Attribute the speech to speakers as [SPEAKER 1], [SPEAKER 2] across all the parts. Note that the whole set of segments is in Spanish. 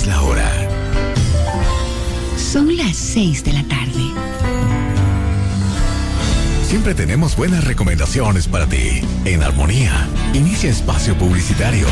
[SPEAKER 1] la hora.
[SPEAKER 2] Son las 6 de la tarde.
[SPEAKER 1] Siempre tenemos buenas recomendaciones para ti. En Armonía, inicia espacio publicitario.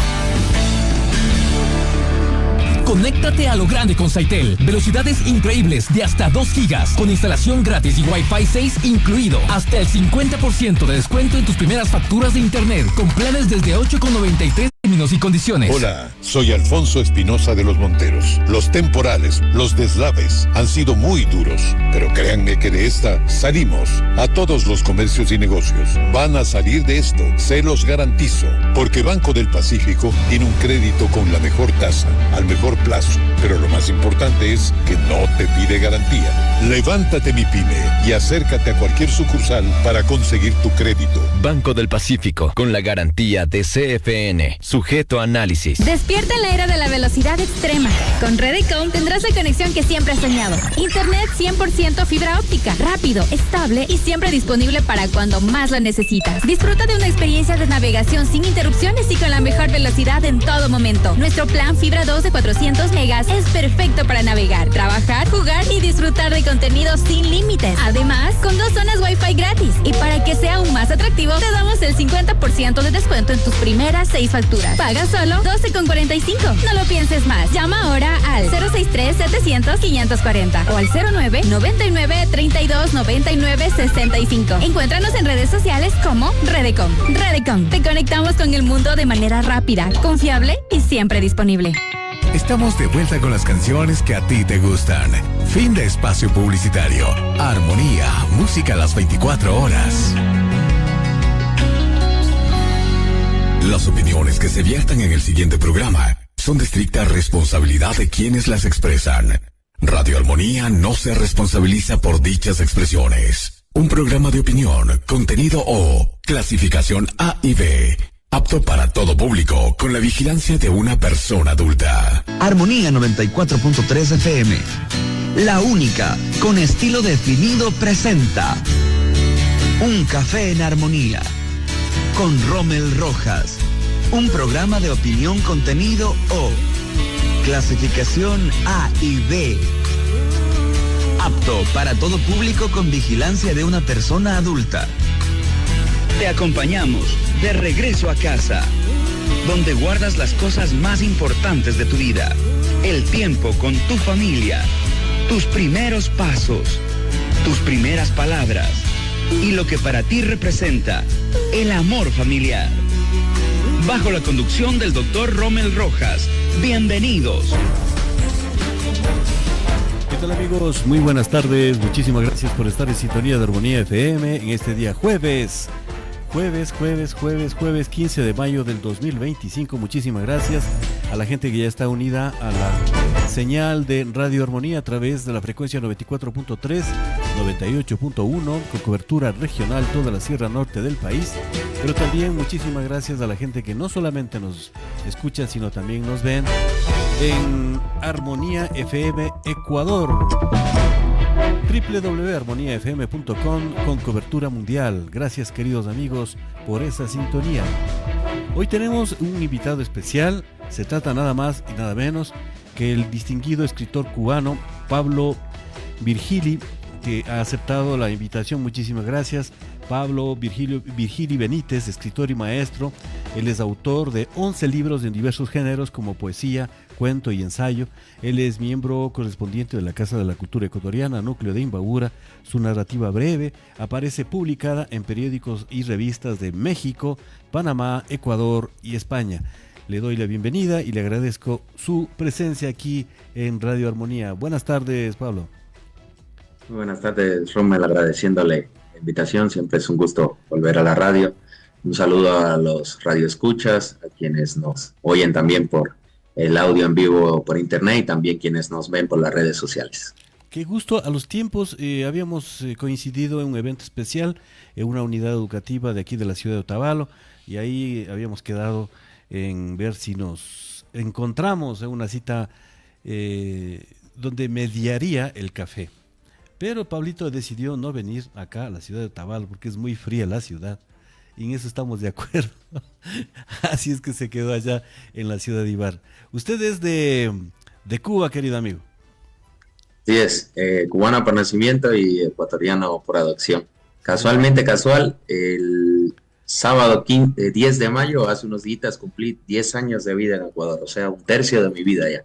[SPEAKER 3] Conéctate a lo grande con Saitel. Velocidades increíbles de hasta 2 gigas, con instalación gratis y Wi-Fi 6 incluido. Hasta el 50% de descuento en tus primeras facturas de internet, con planes desde 8,93 términos y condiciones.
[SPEAKER 4] Hola, soy Alfonso Espinosa de los Monteros. Los temporales, los deslaves han sido muy duros, pero créanme que de esta salimos. A todos los comercios y negocios van a salir de esto, se los garantizo, porque Banco del Pacífico tiene un crédito con la mejor tasa, al mejor plazo, pero lo más importante es que no te pide garantía. Levántate, mi pyme, y acércate a cualquier sucursal para conseguir tu crédito.
[SPEAKER 5] Banco del Pacífico, con la garantía de CFN, sujeto a análisis.
[SPEAKER 6] Despierta en la era de la velocidad extrema. Con Redecom tendrás la conexión que siempre has soñado. Internet 100% fibra óptica, rápido, estable y siempre disponible para cuando más lo necesitas. Disfruta de una experiencia de navegación sin interrupciones y con la mejor velocidad en todo momento. Nuestro plan Fibra 2 de 400 megas es perfecto para navegar, trabajar, jugar y disfrutar de contenido sin límites. Además, con 2 zonas Wi-Fi gratis. Y para que sea aún más atractivo, te damos el 50% de descuento en tus primeras 6 facturas. Paga solo 12,45. No lo pienses más. Llama ahora al 063-700-540 o al 09-99-32-99-65. Encuéntranos en redes sociales como Redecom. Redecom, te conectamos con el mundo de manera rápida, confiable y siempre disponible.
[SPEAKER 1] Estamos de vuelta con las canciones que a ti te gustan. Fin de espacio publicitario. Armonía, música a las 24 horas. Las opiniones que se viertan en el siguiente programa son de estricta responsabilidad de quienes las expresan. Radio Armonía no se responsabiliza por dichas expresiones. Un programa de opinión, contenido O, clasificación A y B, apto para todo público, con la vigilancia de una persona adulta.
[SPEAKER 7] Armonía 94.3 FM, la única con estilo definido, presenta Un Café en Armonía con Rommel Rojas, un programa de opinión, contenido O, clasificación A y B, apto para todo público con vigilancia de una persona adulta. Te acompañamos de regreso a casa, donde guardas las cosas más importantes de tu vida, el tiempo con tu familia, tus primeros pasos, tus primeras palabras y lo que para ti representa el amor familiar. Bajo la conducción del Dr. Rommel Rojas. Bienvenidos.
[SPEAKER 8] ¿Qué tal, amigos? Muy buenas tardes. Muchísimas gracias por estar en sintonía de Armonía FM en este día jueves 15 de mayo del 2025. Muchísimas gracias a la gente que ya está unida a la señal de Radio Armonía a través de la frecuencia 94.3, 98.1, con cobertura regional toda la Sierra Norte del país. Pero también muchísimas gracias a la gente que no solamente nos escucha, sino también nos ven en Armonía FM Ecuador, www.armoniafm.com, con cobertura mundial. Gracias, queridos amigos, por esa sintonía. Hoy tenemos un invitado especial. Se trata nada más y nada menos que el distinguido escritor cubano Pablo Virgili, que ha aceptado la invitación. Muchísimas gracias. Pablo Virgili Benítez, escritor y maestro. Él es autor de 11 libros en diversos géneros como poesía, cuento y ensayo. Él es miembro correspondiente de la Casa de la Cultura Ecuatoriana, Núcleo de Imbabura. Su narrativa breve aparece publicada en periódicos y revistas de México, Panamá, Ecuador y España. Le doy la bienvenida y le agradezco su presencia aquí en Radio Armonía. Buenas tardes, Pablo.
[SPEAKER 9] Muy buenas tardes, Rommel, agradeciéndole la invitación. Siempre es un gusto volver a la radio. Un saludo a los radioescuchas, a quienes nos oyen también por el audio en vivo por internet y también quienes nos ven por las redes sociales.
[SPEAKER 8] Qué gusto. A los tiempos habíamos coincidido en un evento especial en una unidad educativa de aquí de la ciudad de Otavalo, y ahí habíamos quedado en ver si nos encontramos en una cita donde mediaría el café. Pero Pablito decidió no venir acá a la ciudad de Otavalo porque es muy fría la ciudad, y en eso estamos de acuerdo. Así es que se quedó allá en la ciudad de Ibar. Usted es de de Cuba, querido amigo.
[SPEAKER 9] Sí es, cubano por nacimiento y ecuatoriano por adopción. Casualmente casual, el sábado 10 de mayo, hace unos días, cumplí 10 años de vida en Ecuador, o sea, un tercio de mi vida ya.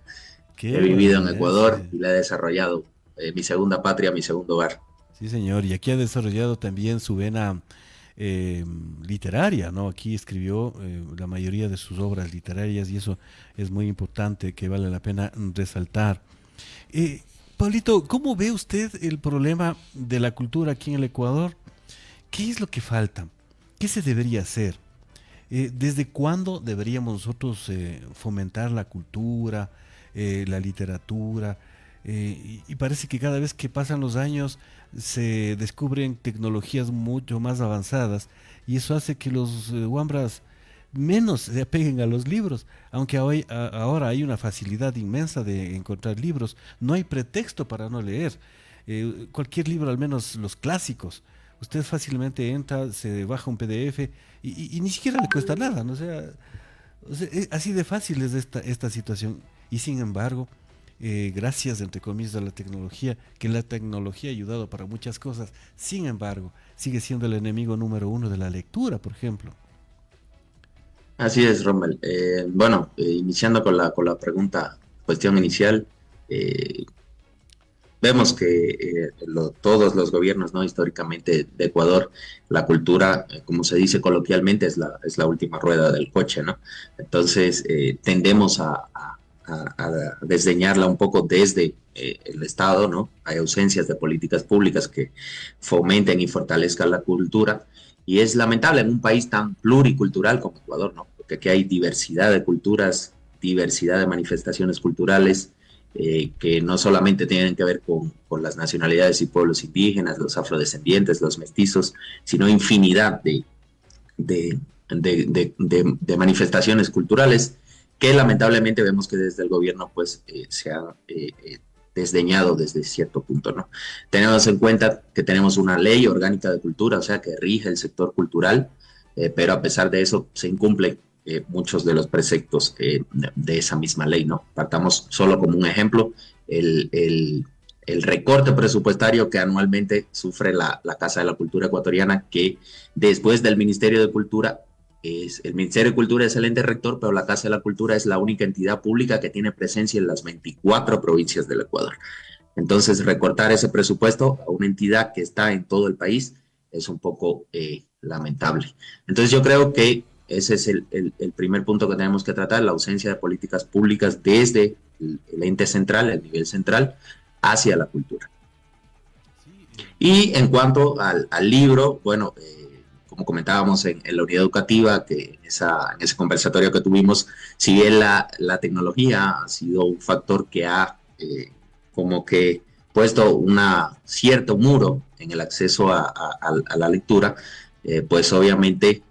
[SPEAKER 9] He vivido en Ecuador y la he desarrollado, mi segunda patria, mi segundo hogar.
[SPEAKER 8] Sí, señor, y aquí ha desarrollado también su vena literaria, ¿no? Aquí escribió la mayoría de sus obras literarias y eso es muy importante, que vale la pena resaltar. Pablito, ¿cómo ve usted el problema de la cultura aquí en el Ecuador? ¿Qué es lo que falta? ¿Qué se debería hacer? ¿Desde cuándo deberíamos nosotros fomentar la cultura, la literatura? Y parece que cada vez que pasan los años se descubren tecnologías mucho más avanzadas y eso hace que los huambras menos se apeguen a los libros, aunque ahora hay una facilidad inmensa de encontrar libros, no hay pretexto para no leer. Cualquier libro, al menos los clásicos, usted fácilmente entra, se baja un PDF y ni siquiera le cuesta nada, ¿no? O sea, así de fácil es esta situación. Y sin embargo, gracias, entre comillas, a la tecnología, que la tecnología ha ayudado para muchas cosas, sin embargo, sigue siendo el enemigo número uno de la lectura, por ejemplo.
[SPEAKER 9] Así es, Rommel. Iniciando con la cuestión inicial, vemos que todos los gobiernos, ¿no? Históricamente de Ecuador, la cultura, como se dice coloquialmente, es la última rueda del coche, ¿no? Entonces, tendemos a desdeñarla un poco desde el Estado, ¿no? Hay ausencias de políticas públicas que fomenten y fortalezcan la cultura, y es lamentable en un país tan pluricultural como Ecuador, ¿no? Porque aquí hay diversidad de culturas, diversidad de manifestaciones culturales, que no solamente tienen que ver con las nacionalidades y pueblos indígenas, los afrodescendientes, los mestizos, sino infinidad de manifestaciones culturales que lamentablemente vemos que desde el gobierno pues se ha desdeñado desde cierto punto, ¿no? Tenemos en cuenta que tenemos una ley orgánica de cultura, o sea, que rige el sector cultural, pero a pesar de eso se incumplen muchos de los preceptos de esa misma ley, ¿no? Partamos solo como un ejemplo, el recorte presupuestario que anualmente sufre la Casa de la Cultura Ecuatoriana, que después del Ministerio de Cultura, el Ministerio de Cultura es el ente rector, pero la Casa de la Cultura es la única entidad pública que tiene presencia en las 24 provincias del Ecuador. Entonces, recortar ese presupuesto a una entidad que está en todo el país es un poco lamentable. Entonces, yo creo que ese es el primer punto que tenemos que tratar, la ausencia de políticas públicas desde el ente central, el nivel central, hacia la cultura. Y en cuanto al libro, bueno, como comentábamos en la unidad educativa, que en ese conversatorio que tuvimos, si bien la tecnología ha sido un factor que ha como que puesto un cierto muro en el acceso a la lectura, pues obviamente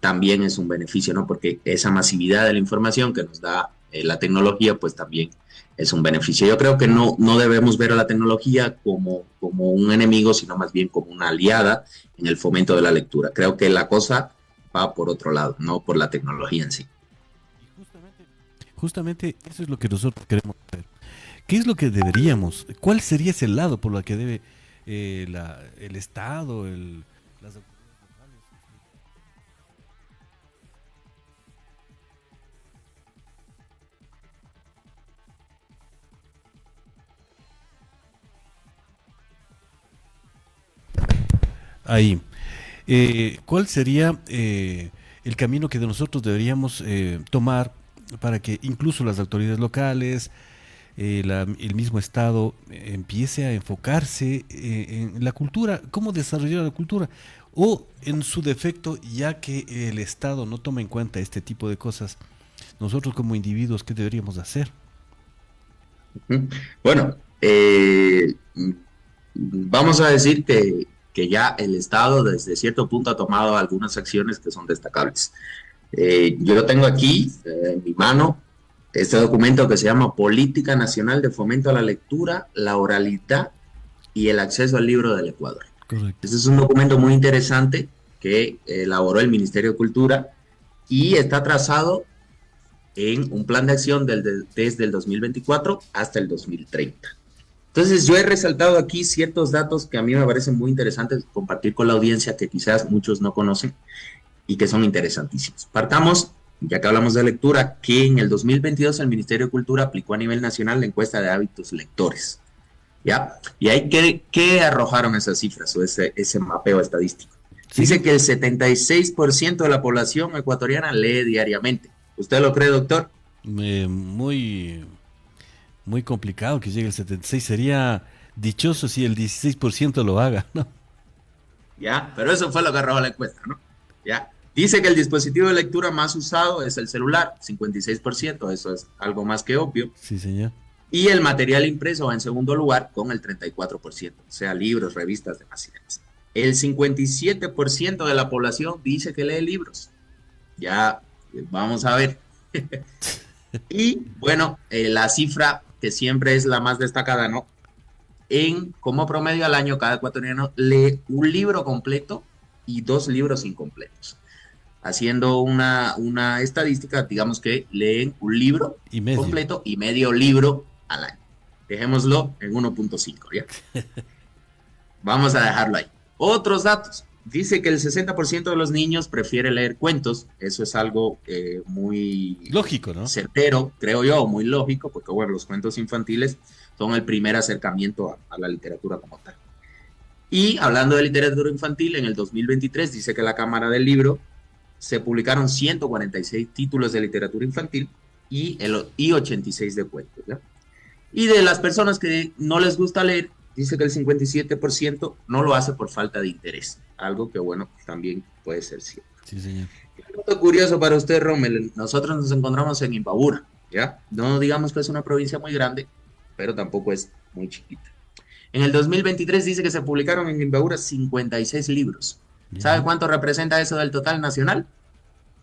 [SPEAKER 9] también es un beneficio, ¿no? Porque esa masividad de la información que nos da la tecnología, pues también es un beneficio. Yo creo que no debemos ver a la tecnología como un enemigo, sino más bien como una aliada en el fomento de la lectura. Creo que la cosa va por otro lado, no por la tecnología en sí.
[SPEAKER 8] Justamente eso es lo que nosotros queremos ver. ¿Qué es lo que deberíamos? ¿Cuál sería ese lado por lo que debe el Estado, las autoridades locales? Ahí. ¿Cuál sería el camino que nosotros deberíamos tomar para que incluso las autoridades locales, el mismo Estado empiece a enfocarse en la cultura, cómo desarrollar la cultura? O en su defecto, ya que el Estado no toma en cuenta este tipo de cosas, nosotros como individuos, ¿qué deberíamos hacer?
[SPEAKER 9] Bueno, vamos a decir que ya el Estado desde cierto punto ha tomado algunas acciones que son destacables. Yo tengo aquí en mi mano este documento que se llama Política Nacional de Fomento a la Lectura, la Oralidad y el Acceso al Libro del Ecuador.
[SPEAKER 8] Correcto.
[SPEAKER 9] Este es un documento muy interesante que elaboró el Ministerio de Cultura y está trazado en un plan de acción desde el 2024 hasta el 2030. Entonces yo he resaltado aquí ciertos datos que a mí me parecen muy interesantes compartir con la audiencia, que quizás muchos no conocen y que son interesantísimos. Partamos, ya que hablamos de lectura, que en el 2022 el Ministerio de Cultura aplicó a nivel nacional la encuesta de hábitos lectores, ¿ya? Y ahí, ¿qué arrojaron esas cifras o ese mapeo estadístico? Sí. Dice que el 76% de la población ecuatoriana lee diariamente. ¿Usted lo cree, doctor?
[SPEAKER 8] Muy complicado que llegue el 76. Sería dichoso si el 16% lo haga, ¿no?
[SPEAKER 9] Ya, pero eso fue lo que arrojó la encuesta, ¿no? Ya. Dice que el dispositivo de lectura más usado es el celular, 56%, eso es algo más que obvio.
[SPEAKER 8] Sí, señor.
[SPEAKER 9] Y el material impreso va en segundo lugar con el 34%, o sea, libros, revistas, demás y demás. El 57% de la población dice que lee libros. Ya, vamos a ver. Y bueno, la cifra que siempre es la más destacada, ¿no? Como promedio al año, cada ecuatoriano lee un libro completo y 2 libros incompletos. Haciendo una estadística, digamos que leen un libro completo y medio libro al año. Dejémoslo en 1.5, ¿ya? Vamos a dejarlo ahí. Otros datos. Dice que el 60% de los niños prefiere leer cuentos. Eso es algo muy
[SPEAKER 8] lógico, ¿no?
[SPEAKER 9] Certero, creo yo, muy lógico, porque bueno, los cuentos infantiles son el primer acercamiento a la literatura como tal. Y hablando de literatura infantil, en el 2023 dice que la Cámara del Libro se publicaron 146 títulos de literatura infantil y 86 de cuentos, ¿ya? Y de las personas que no les gusta leer, dice que el 57% no lo hace por falta de interés. Algo que, bueno, también puede ser cierto.
[SPEAKER 8] Sí, señor.
[SPEAKER 9] Un dato curioso para usted, Rommel. Nosotros nos encontramos en Imbabura, ¿ya? No digamos que es una provincia muy grande, pero tampoco es muy chiquita. En el 2023 dice que se publicaron en Imbabura 56 libros. ¿Sabe cuánto representa eso del total nacional?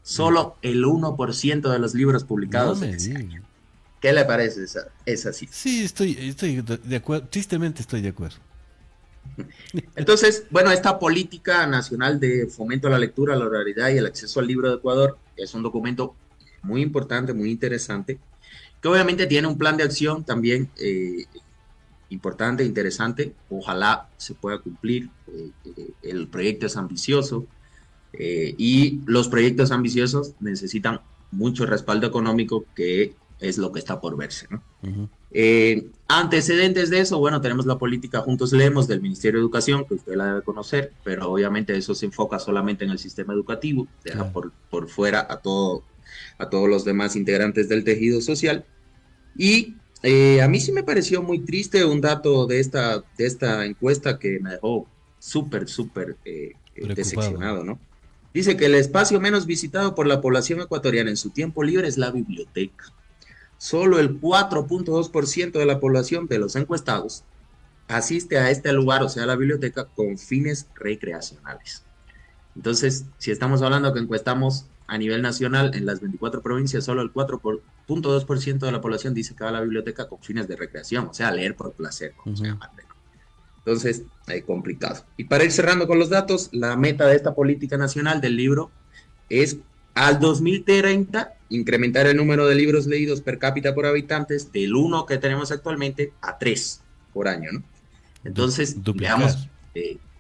[SPEAKER 9] Solo el 1% de los libros publicados en ese año. ¿Qué le parece esa cifra?
[SPEAKER 8] Sí, estoy de acuerdo. Tristemente estoy de acuerdo.
[SPEAKER 9] Entonces, bueno, esta política nacional de fomento a la lectura, la oralidad y el acceso al libro de Ecuador es un documento muy importante, muy interesante, que obviamente tiene un plan de acción también importante, interesante. Ojalá se pueda cumplir. El proyecto es ambicioso y los proyectos ambiciosos necesitan mucho respaldo económico, que es lo que está por verse, ¿no? Uh-huh. Antecedentes de eso, bueno, tenemos la política Juntos Leemos del Ministerio de Educación, que usted la debe conocer, pero obviamente eso se enfoca solamente en el sistema educativo, deja por fuera a todos los demás integrantes del tejido social. Y a mí sí me pareció muy triste un dato de esta encuesta que me dejó súper decepcionado, ¿no? Dice que el espacio menos visitado por la población ecuatoriana en su tiempo libre es la biblioteca. Solo el 4.2% de la población de los encuestados asiste a este lugar, o sea, a la biblioteca, con fines recreacionales. Entonces, si estamos hablando que encuestamos a nivel nacional en las 24 provincias, solo el 4.2% de la población dice que va a la biblioteca con fines de recreación, o sea, leer por placer, como se llama. Entonces, complicado. Y para ir cerrando con los datos, la meta de esta política nacional del libro es al 2030 incrementar el número de libros leídos per cápita por habitantes del 1 que tenemos actualmente a 3 por año, ¿no? Entonces, veamos,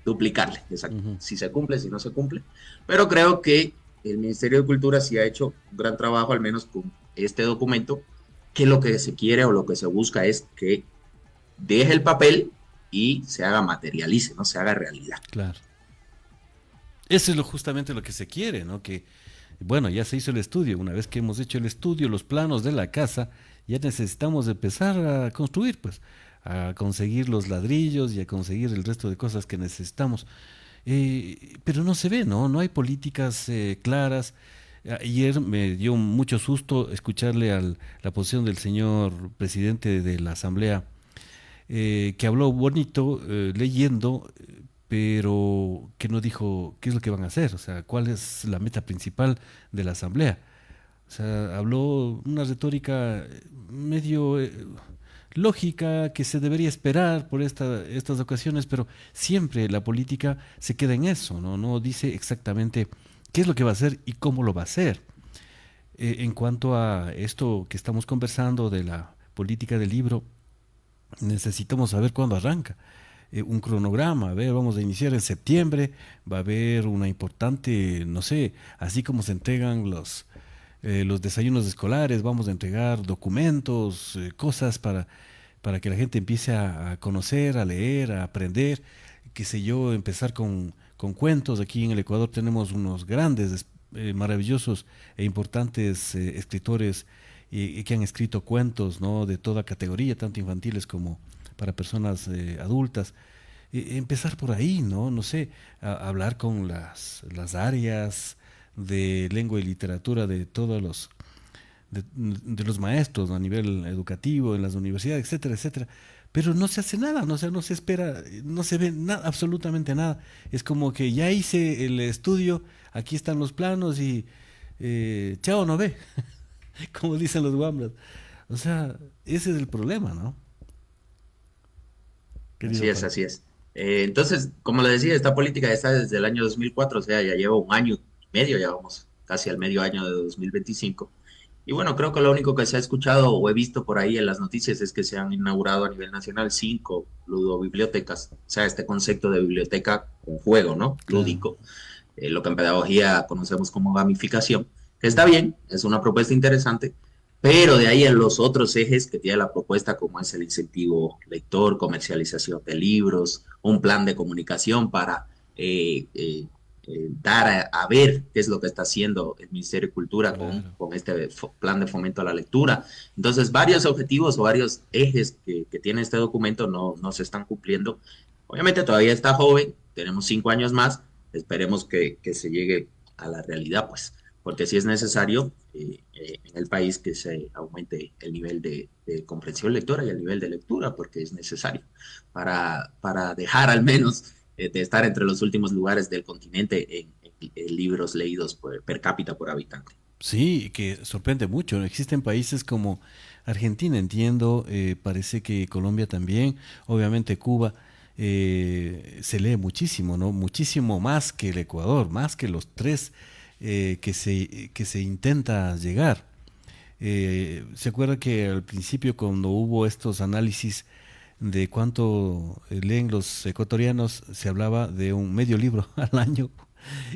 [SPEAKER 9] duplicarle, exacto. Uh-huh. Si se cumple, si no se cumple. Pero creo que el Ministerio de Cultura sí ha hecho un gran trabajo, al menos con este documento, que lo que se quiere o lo que se busca es que deje el papel y se materialice, ¿no? Se haga realidad.
[SPEAKER 8] Claro. Eso es justamente lo que se quiere, ¿no? Que, bueno, ya se hizo el estudio. Una vez que hemos hecho el estudio, los planos de la casa, ya necesitamos empezar a construir, pues, a conseguir los ladrillos y a conseguir el resto de cosas que necesitamos. Pero no se ve, ¿no? No hay políticas claras. Ayer me dio mucho susto escucharle la posición del señor presidente de la Asamblea, que habló bonito, leyendo, pero que no dijo qué es lo que van a hacer, o sea, cuál es la meta principal de la Asamblea. O sea, habló una retórica medio lógica que se debería esperar por estas ocasiones, pero siempre la política se queda en eso, no dice exactamente qué es lo que va a hacer y cómo lo va a hacer. En cuanto a esto que estamos conversando de la política del libro, necesitamos saber cuándo arranca. Un cronograma, a ver, vamos a iniciar en septiembre, va a haber una importante, no sé, así como se entregan los desayunos escolares, vamos a entregar documentos, cosas para que la gente empiece a conocer, a leer, a aprender, qué sé yo, empezar con cuentos. Aquí en el Ecuador tenemos unos grandes, maravillosos e importantes escritores que han escrito cuentos, ¿no?, de toda categoría, tanto infantiles como para personas adultas. Empezar por ahí, no sé, hablar con las áreas de lengua y literatura de todos de los maestros, ¿no?, a nivel educativo, en las universidades, etcétera, etcétera. Pero no se hace nada, no se espera, no se ve nada, absolutamente nada. Es como que ya hice el estudio, aquí están los planos y chao, no ve, como dicen los guambras. O sea, ese es el problema, ¿no?
[SPEAKER 9] Así es, así es. Entonces, como le decía, esta política ya está desde el año 2004, o sea, ya lleva un año y medio, ya vamos casi al medio año de 2025. Y bueno, creo que lo único que se ha escuchado o he visto por ahí en las noticias es que se han inaugurado a nivel nacional 5 ludobibliotecas, o sea, este concepto de biblioteca con juego, ¿no? Lúdico, lo que en pedagogía conocemos como gamificación, que está bien, es una propuesta interesante, pero de ahí en los otros ejes que tiene la propuesta, como es el incentivo lector, comercialización de libros, un plan de comunicación para dar a ver qué es lo que está haciendo el Ministerio de Cultura con este plan de fomento a la lectura. Entonces, varios objetivos o varios ejes que tiene este documento no se están cumpliendo. Obviamente todavía está joven, tenemos 5 años más, esperemos que se llegue a la realidad, pues, porque sí es necesario en el país que se aumente el nivel de comprensión lectora y el nivel de lectura, porque es necesario para dejar al menos de estar entre los últimos lugares del continente en libros leídos per cápita por habitante.
[SPEAKER 8] Sí, que sorprende mucho. Existen países como Argentina, entiendo, parece que Colombia también, obviamente Cuba, se lee muchísimo, ¿no? Muchísimo más que el Ecuador, más que los 3 que se intenta llegar. ¿Se acuerda que al principio, cuando hubo estos análisis de cuánto leen los ecuatorianos, se hablaba de un medio libro al año,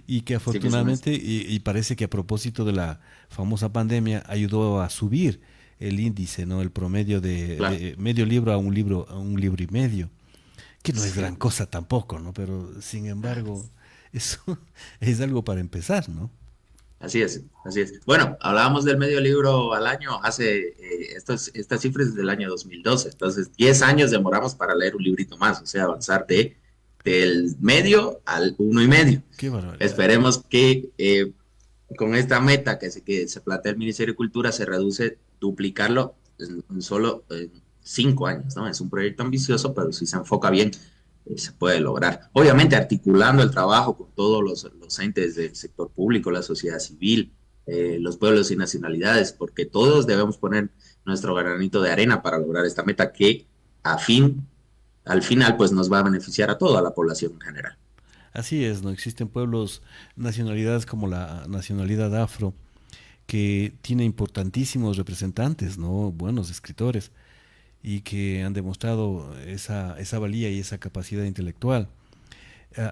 [SPEAKER 8] y que afortunadamente, y parece que a propósito de la famosa pandemia, ayudó a subir el índice, ¿no?, el promedio de medio libro a un libro y medio, que no es gran cosa tampoco, ¿no? Pero sin embargo, eso es algo para empezar, ¿no?
[SPEAKER 9] Así es, así es. Bueno, hablábamos del medio libro al año, estas cifras del año 2012, entonces 10 años demoramos para leer un librito más, o sea, avanzar del medio al 1,5.
[SPEAKER 8] Qué barbaridad.
[SPEAKER 9] Esperemos que con esta meta que se plantea el Ministerio de Cultura se reduce, duplicarlo en solo 5 años, ¿no? Es un proyecto ambicioso, pero si se enfoca bien, se puede lograr. Obviamente articulando el trabajo con todos los entes del sector público, la sociedad civil, los pueblos y nacionalidades, porque todos debemos poner nuestro granito de arena para lograr esta meta que al final pues nos va a beneficiar a toda la población en general.
[SPEAKER 8] Así es, ¿no? Existen pueblos, nacionalidades como la nacionalidad afro, que tiene importantísimos representantes, ¿no?, buenos escritores, y que han demostrado esa valía y esa capacidad intelectual.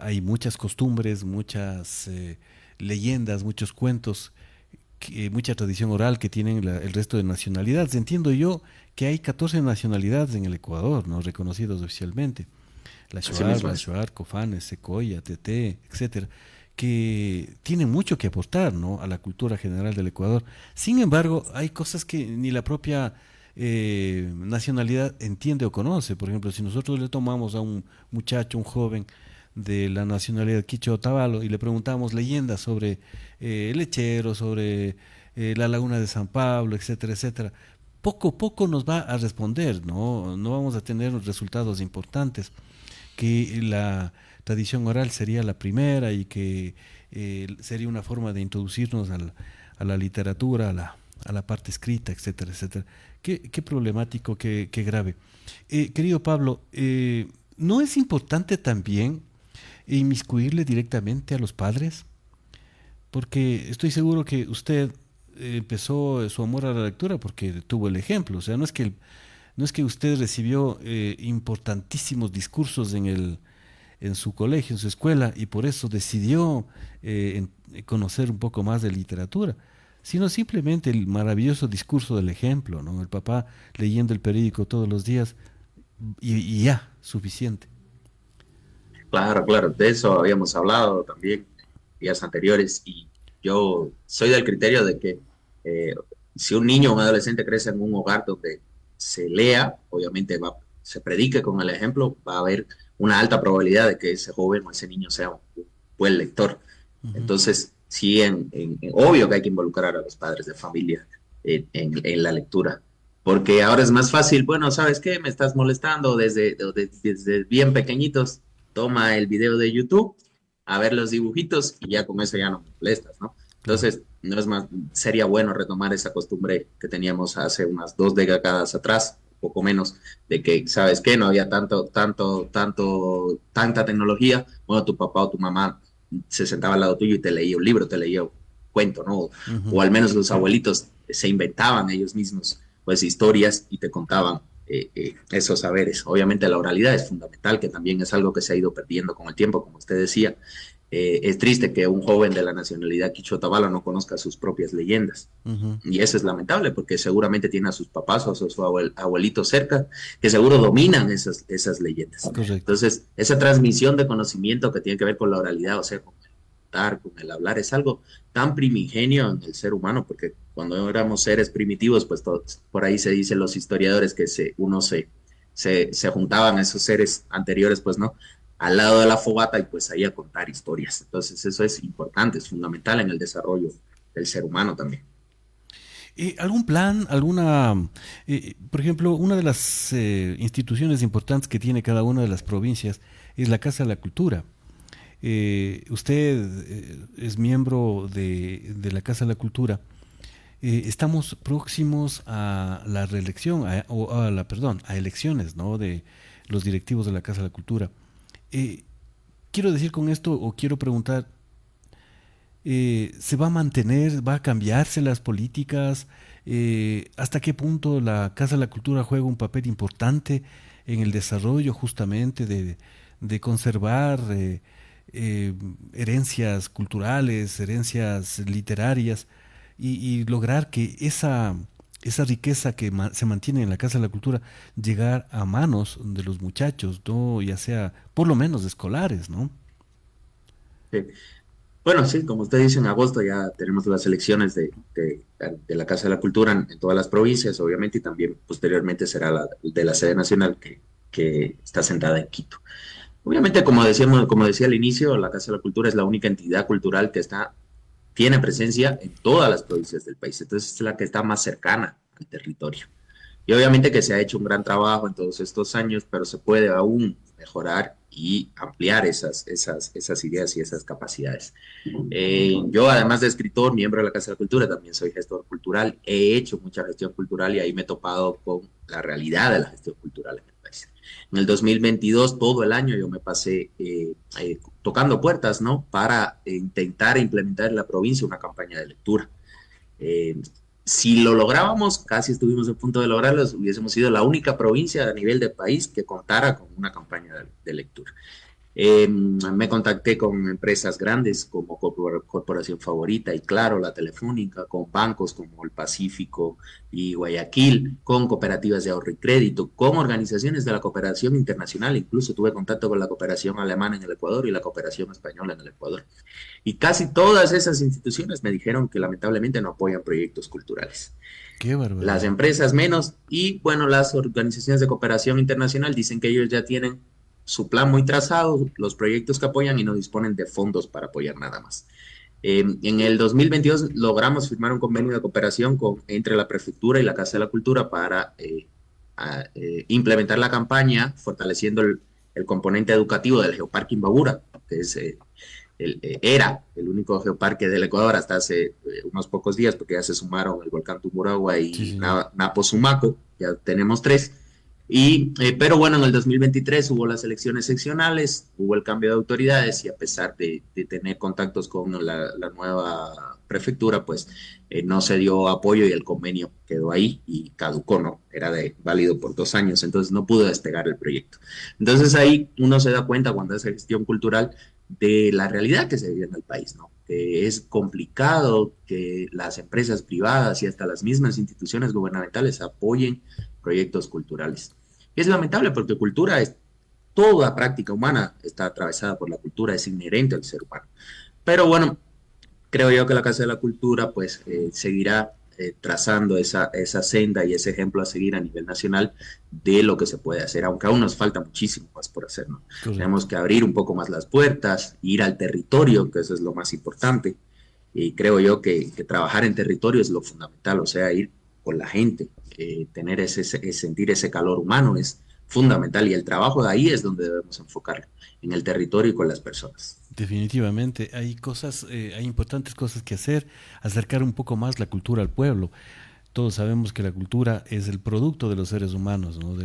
[SPEAKER 8] Hay muchas costumbres, muchas leyendas, muchos cuentos, mucha tradición oral que tienen el resto de nacionalidades. Entiendo yo que hay 14 nacionalidades en el Ecuador, ¿no?, reconocidas oficialmente. La Shuar, Cofanes, Secoya, Tete, etcétera, que tienen mucho que aportar, ¿no?, a la cultura general del Ecuador. Sin embargo, hay cosas que ni la propia nacionalidad entiende o conoce. Por ejemplo, si nosotros le tomamos a un muchacho, un joven de la nacionalidad quichua Otavalo, y le preguntamos leyendas sobre el lechero, sobre la laguna de San Pablo, etcétera, etcétera, poco nos va a responder, no vamos a tener resultados importantes. Que la tradición oral sería la primera y que sería una forma de introducirnos a la literatura, a la parte escrita, etcétera, etcétera. Qué problemático, qué grave. Querido Pablo, ¿no es importante también inmiscuirle directamente a los padres? Porque estoy seguro que usted empezó su amor a la lectura porque tuvo el ejemplo. O sea, no es que usted recibió importantísimos discursos en su colegio, en su escuela, y por eso decidió conocer un poco más de literatura, sino simplemente el maravilloso discurso del ejemplo, ¿no? El papá leyendo el periódico todos los días y ya, suficiente.
[SPEAKER 9] Claro, claro, de eso habíamos hablado también días anteriores, y yo soy del criterio de que si un niño o un adolescente crece en un hogar donde se lea, obviamente se predique con el ejemplo, va a haber una alta probabilidad de que ese joven o ese niño sea un buen lector. Entonces, sí, obvio que hay que involucrar a los padres de familia en la lectura, porque ahora es más fácil, bueno, ¿sabes qué? Me estás molestando desde bien pequeñitos, toma el video de YouTube, a ver los dibujitos y ya con eso ya no me molestas, ¿no? Entonces, no es más, sería bueno retomar esa costumbre que teníamos hace unas 2 décadas atrás, poco menos, de que, ¿sabes qué? No había tanta tecnología. Bueno, tu papá o tu mamá se sentaba al lado tuyo y te leía un libro, te leía un cuento, ¿no? O al menos los abuelitos se inventaban ellos mismos, pues, historias y te contaban esos saberes. Obviamente la oralidad es fundamental, que también es algo que se ha ido perdiendo con el tiempo, como usted decía. Es triste que un joven de la nacionalidad quichua-tabala no conozca sus propias leyendas. Y eso es lamentable, porque seguramente tiene a sus papás o a sus abuelitos cerca, que seguro dominan esas leyendas.
[SPEAKER 8] Correcto.
[SPEAKER 9] Entonces, esa transmisión de conocimiento que tiene que ver con la oralidad, o sea, con el contar, con el hablar, es algo tan primigenio en el ser humano, porque cuando éramos seres primitivos, pues por ahí se dicen los historiadores que uno se juntaban a esos seres anteriores, pues, ¿no?, al lado de la fogata y pues ahí a contar historias. Entonces eso es importante, es fundamental en el desarrollo del ser humano también.
[SPEAKER 8] ¿Algún plan, por ejemplo, una de las instituciones importantes que tiene cada una de las provincias es la Casa de la Cultura? Usted es miembro de la Casa de la Cultura. Estamos próximos a la reelección, a elecciones, ¿no?, de los directivos de la Casa de la Cultura. Quiero decir con esto, o quiero preguntar, ¿se va a mantener, va a cambiarse las políticas? ¿Hasta qué punto la Casa de la Cultura juega un papel importante en el desarrollo justamente de conservar herencias culturales, herencias literarias y lograr que esa riqueza que se mantiene en la Casa de la Cultura llegar a manos de los muchachos, ¿no?, ya sea por lo menos de escolares, ¿no?
[SPEAKER 9] Sí. Bueno, sí, como usted dice, en agosto ya tenemos las elecciones de la Casa de la Cultura en todas las provincias, obviamente, y también posteriormente será la de la sede nacional que está sentada en Quito. Obviamente, como decía al inicio, la Casa de la Cultura es la única entidad cultural que tiene presencia en todas las provincias del país, entonces es la que está más cercana al territorio. Y obviamente que se ha hecho un gran trabajo en todos estos años, pero se puede aún mejorar y ampliar esas ideas y esas capacidades. Yo, además de escritor, miembro de la Casa de la Cultura, también soy gestor cultural, he hecho mucha gestión cultural y ahí me he topado con la realidad de la gestión cultural en el país. En el 2022, todo el año yo me pasé tocando puertas, ¿no?, para intentar implementar en la provincia una campaña de lectura. Si lo lográbamos, casi estuvimos a punto de lograrlo, hubiésemos sido la única provincia a nivel de país que contara con una campaña de lectura. Me contacté con empresas grandes como Corporación Favorita y Claro, la Telefónica, con bancos como el Pacífico y Guayaquil, con cooperativas de ahorro y crédito, con organizaciones de la cooperación internacional. Incluso tuve contacto con la cooperación alemana en el Ecuador y la cooperación española en el Ecuador. Y casi todas esas instituciones me dijeron que lamentablemente no apoyan proyectos culturales.
[SPEAKER 8] Qué barbaridad.
[SPEAKER 9] Las empresas menos, y bueno, las organizaciones de cooperación internacional dicen que ellos ya tienen su plan muy trazado, los proyectos que apoyan, y no disponen de fondos para apoyar nada más. En el 2022 logramos firmar un convenio de cooperación entre la Prefectura y la Casa de la Cultura para implementar la campaña, fortaleciendo el componente educativo del Geoparque Imbabura, que era el único geoparque del Ecuador hasta hace unos pocos días, porque ya se sumaron el volcán Tungurahua y Napo Sumaco, ya tenemos 3. Pero bueno, en el 2023 hubo las elecciones seccionales, hubo el cambio de autoridades y a pesar de tener contactos con la nueva prefectura, pues no se dio apoyo y el convenio quedó ahí y caducó, ¿no? Era válido por 2 años, entonces no pudo despegar el proyecto. Entonces ahí uno se da cuenta cuando hace gestión cultural de la realidad que se vive en el país, ¿no? Que es complicado que las empresas privadas y hasta las mismas instituciones gubernamentales apoyen proyectos culturales. Y es lamentable porque cultura es toda práctica humana, está atravesada por la cultura, es inherente al ser humano. Pero bueno, creo yo que la Casa de la Cultura pues seguirá trazando esa senda y ese ejemplo a seguir a nivel nacional de lo que se puede hacer, aunque aún nos falta muchísimo más por hacer, ¿no? Tenemos que abrir un poco más las puertas, ir al territorio, que eso es lo más importante, y creo yo que trabajar en territorio es lo fundamental, o sea, ir con la gente, tener sentir ese calor humano es fundamental y el trabajo de ahí es donde debemos enfocarlo, en el territorio y con las personas.
[SPEAKER 8] Definitivamente, hay hay importantes cosas que hacer, acercar un poco más la cultura al pueblo. Todos sabemos que la cultura es el producto de los seres humanos, ¿no?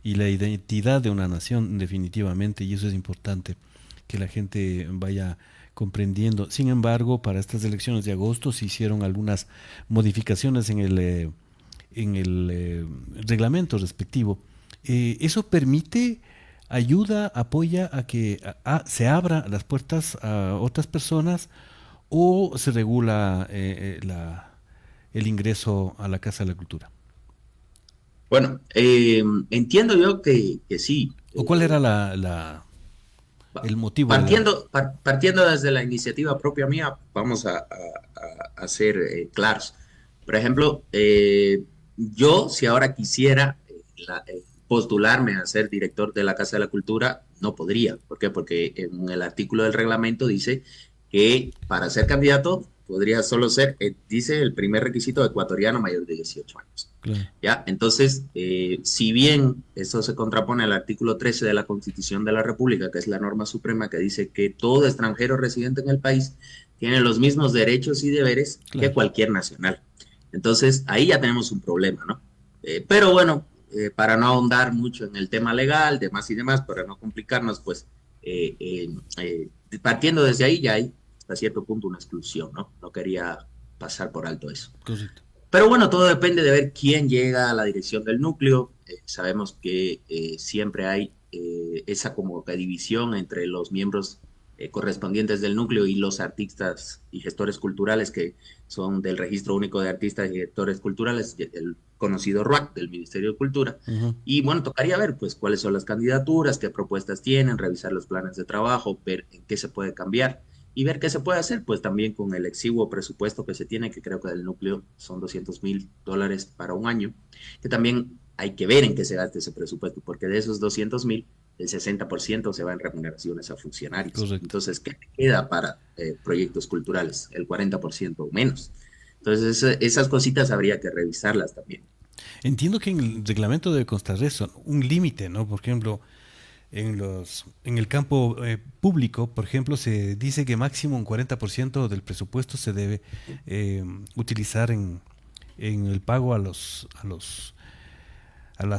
[SPEAKER 8] Y la identidad de una nación, definitivamente, y eso es importante, que la gente vaya comprendiendo. Sin embargo, para estas elecciones de agosto se hicieron algunas modificaciones en el reglamento respectivo. ¿Eso permite, ayuda, apoya a que se abra las puertas a otras personas o se regula el ingreso a la Casa de la Cultura?
[SPEAKER 9] Bueno, entiendo yo que sí.
[SPEAKER 8] ¿O cuál era el motivo?
[SPEAKER 9] Partiendo desde la iniciativa propia mía, vamos a ser claros. Por ejemplo, yo si ahora quisiera postularme a ser director de la Casa de la Cultura, no podría. ¿Por qué? Porque en el artículo del reglamento dice que para ser candidato podría solo ser, dice el primer requisito, ecuatoriano mayor de 18 años. Claro. ¿Ya? Entonces, si bien eso se contrapone al artículo 13 de la Constitución de la República, que es la norma suprema que dice que todo extranjero residente en el país tiene los mismos derechos y deberes que cualquier nacional. Entonces, ahí ya tenemos un problema, ¿no? Pero bueno, para no ahondar mucho en el tema legal, demás y demás, para no complicarnos, pues partiendo desde ahí ya hay hasta cierto punto una exclusión, ¿no? No quería pasar por alto eso. Correcto. Pero bueno, todo depende de ver quién llega a la dirección del núcleo. Sabemos que siempre hay esa como que división entre los miembros correspondientes del núcleo y los artistas y gestores culturales que son del Registro Único de Artistas y Gestores Culturales, el conocido RUAC del Ministerio de Cultura. Y bueno, tocaría ver pues cuáles son las candidaturas, qué propuestas tienen, revisar los planes de trabajo, ver en qué se puede cambiar y ver qué se puede hacer pues también con el exiguo presupuesto que se tiene, que creo que del núcleo son $200,000 para un año, que también hay que ver en qué se gasta ese presupuesto, porque de esos 200,000, el 60% se va en remuneraciones a funcionarios. Correcto. Entonces, ¿qué queda para proyectos culturales? El 40% o menos. Entonces, esas cositas habría que revisarlas también.
[SPEAKER 8] Entiendo que en el reglamento debe constar eso, un límite, ¿no? Por ejemplo, en el campo público, por ejemplo, se dice que máximo un 40% del presupuesto se debe utilizar en el pago a las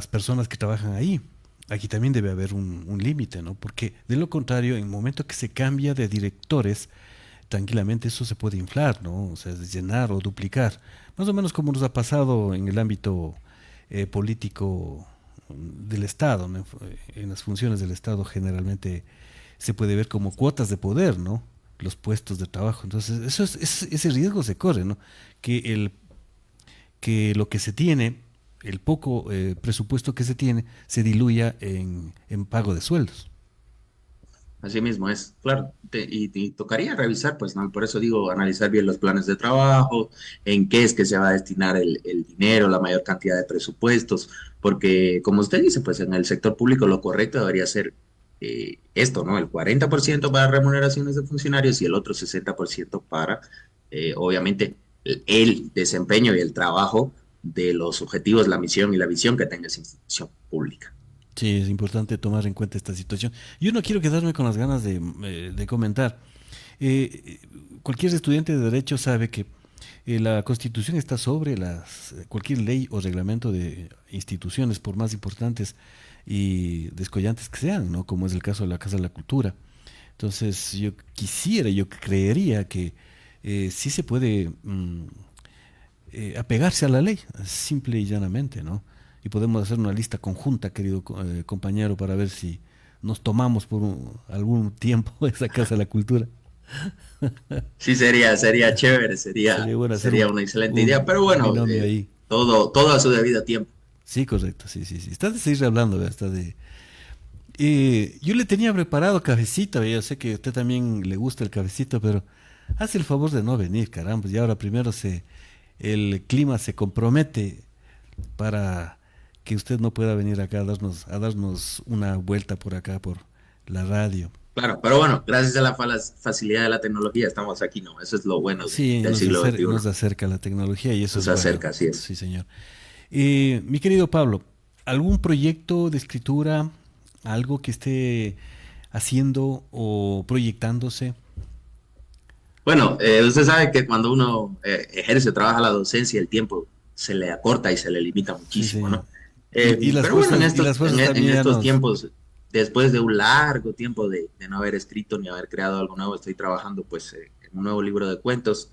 [SPEAKER 8] personas que trabajan ahí. Aquí también debe haber un límite, ¿no? Porque de lo contrario, en el momento que se cambia de directores, tranquilamente eso se puede inflar, ¿no? O sea, llenar o duplicar. Más o menos como nos ha pasado en el ámbito político del Estado, ¿no? En las funciones del Estado generalmente se puede ver como cuotas de poder, ¿no? Los puestos de trabajo. Entonces, ese riesgo se corre, ¿no? Que lo que se tiene, el poco presupuesto que se tiene, se diluya en pago de sueldos.
[SPEAKER 9] Así mismo es, claro, y tocaría revisar, pues, ¿no? Por eso digo, analizar bien los planes de trabajo, en qué es que se va a destinar el dinero, la mayor cantidad de presupuestos, porque, como usted dice, pues, en el sector público lo correcto debería ser esto, ¿no? El 40% para remuneraciones de funcionarios y el otro 60% para, obviamente, el desempeño y el trabajo de los objetivos, la misión y la visión que tenga esa institución pública.
[SPEAKER 8] Sí, es importante tomar en cuenta esta situación. Yo no quiero quedarme con las ganas de comentar. Cualquier estudiante de Derecho sabe que La Constitución está sobre cualquier ley o reglamento de instituciones, por más importantes y descollantes que sean, ¿no? Como es el caso de la Casa de la Cultura. Entonces, yo creería que sí se puede apegarse a la ley, simple y llanamente, ¿no? Y podemos hacer una lista conjunta, querido compañero, para ver si nos tomamos por algún tiempo esa Casa de la Cultura.
[SPEAKER 9] Sí, sería chévere, sería una excelente idea, pero bueno, todo a su debido tiempo.
[SPEAKER 8] Sí, correcto, sí. Estás de seguir hablando, ¿verdad? Yo le tenía preparado cafecito, yo sé que a usted también le gusta el cafecito, pero hace el favor de no venir, caramba, y ahora primero el clima se compromete para que usted no pueda venir acá a darnos una vuelta por acá, por la radio.
[SPEAKER 9] Claro, pero bueno, gracias a la facilidad de la tecnología estamos aquí, ¿no? Eso es lo bueno del siglo XXI.
[SPEAKER 8] Nos acerca la tecnología y eso
[SPEAKER 9] nos acerca, así es.
[SPEAKER 8] Sí, señor. Mi querido Pablo, ¿algún proyecto de escritura, algo que esté haciendo o proyectándose?
[SPEAKER 9] Bueno, usted sabe que cuando uno trabaja la docencia, el tiempo se le acorta y se le limita muchísimo, sí, ¿no? Pero bueno, en estos tiempos, después de un largo tiempo de no haber escrito ni haber creado algo nuevo, estoy trabajando pues en un nuevo libro de cuentos.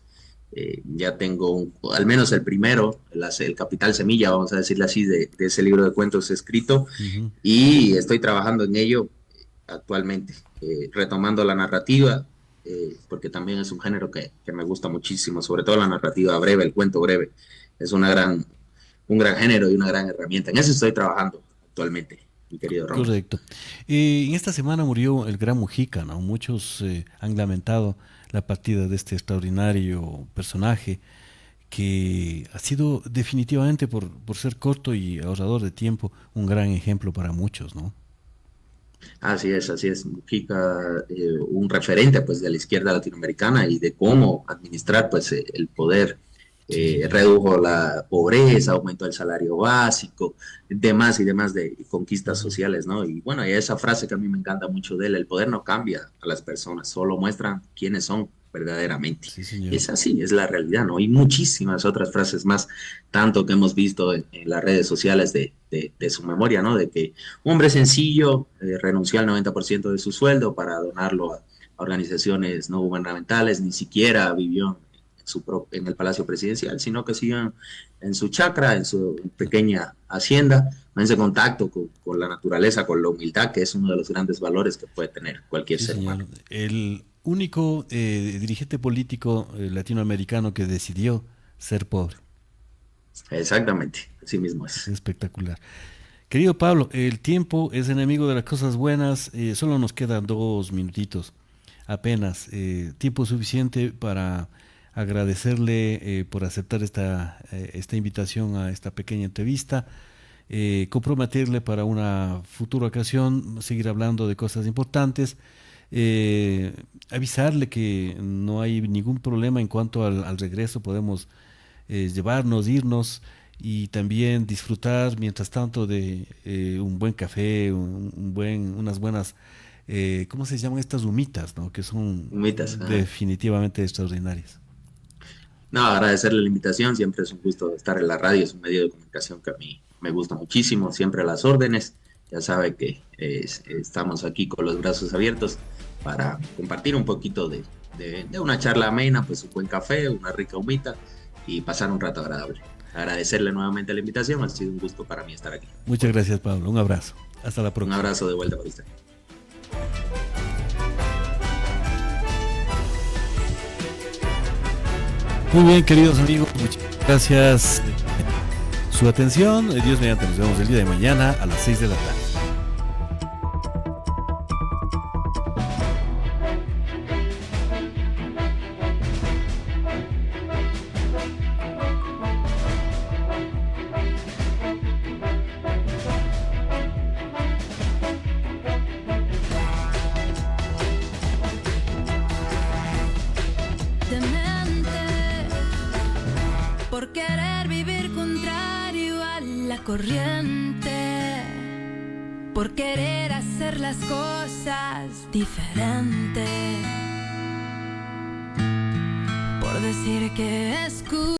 [SPEAKER 9] Ya tengo al menos el primero, el Capital Semilla, vamos a decirle así, de ese libro de cuentos escrito, y estoy trabajando en ello actualmente, retomando la narrativa, porque también es un género que me gusta muchísimo, sobre todo la narrativa breve, el cuento breve, es un gran género y una gran herramienta. En eso estoy trabajando actualmente, mi querido Ramón.
[SPEAKER 8] Correcto. En esta semana murió el gran Mujica, ¿no? Muchos han lamentado la partida de este extraordinario personaje que ha sido definitivamente, por ser corto y ahorrador de tiempo, un gran ejemplo para muchos, ¿no?
[SPEAKER 9] Así es. Mujica, un referente pues de la izquierda latinoamericana y de cómo administrar pues el poder. Redujo la pobreza, aumentó el salario básico, demás de conquistas sociales, ¿no? Y bueno, y esa frase que a mí me encanta mucho de él, el poder no cambia a las personas, solo muestran quiénes son verdaderamente.
[SPEAKER 8] Sí, señor.
[SPEAKER 9] Es así, es la realidad, ¿no? Y muchísimas otras frases más, tanto que hemos visto en las redes sociales de su memoria, ¿no? De que un hombre sencillo renunció al 90% de su sueldo para donarlo a organizaciones no gubernamentales, ni siquiera vivió en el Palacio Presidencial, sino que sigan en su chacra, en su pequeña hacienda, en ese contacto con la naturaleza, con la humildad, que es uno de los grandes valores que puede tener cualquier ser humano.
[SPEAKER 8] El único dirigente político latinoamericano que decidió ser pobre.
[SPEAKER 9] Exactamente, así mismo es.
[SPEAKER 8] Espectacular. Querido Pablo, el tiempo es enemigo de las cosas buenas, solo nos quedan 2 minutitos, apenas, tiempo suficiente para agradecerle por aceptar esta invitación a esta pequeña entrevista, comprometerle para una futura ocasión, seguir hablando de cosas importantes, avisarle que no hay ningún problema en cuanto al regreso, podemos irnos y también disfrutar mientras tanto de un buen café, unas buenas, ¿cómo se llaman estas humitas, ¿no? Que son
[SPEAKER 9] humitas,
[SPEAKER 8] definitivamente extraordinarias.
[SPEAKER 9] No, agradecerle la invitación, siempre es un gusto estar en la radio, es un medio de comunicación que a mí me gusta muchísimo, siempre a las órdenes, ya sabe que estamos aquí con los brazos abiertos para compartir un poquito de una charla amena, pues un buen café, una rica humita y pasar un rato agradable. Agradecerle nuevamente la invitación, ha sido un gusto para mí estar aquí.
[SPEAKER 8] Muchas gracias, Pablo, un abrazo, hasta la próxima.
[SPEAKER 9] Un abrazo de vuelta para usted.
[SPEAKER 8] Muy bien, queridos amigos, muchas gracias su atención. Dios mediante, nos vemos el día de mañana a las 6 de la tarde.
[SPEAKER 10] Por querer vivir contrario a la corriente, por querer hacer las cosas diferentes, por por decir que escucho.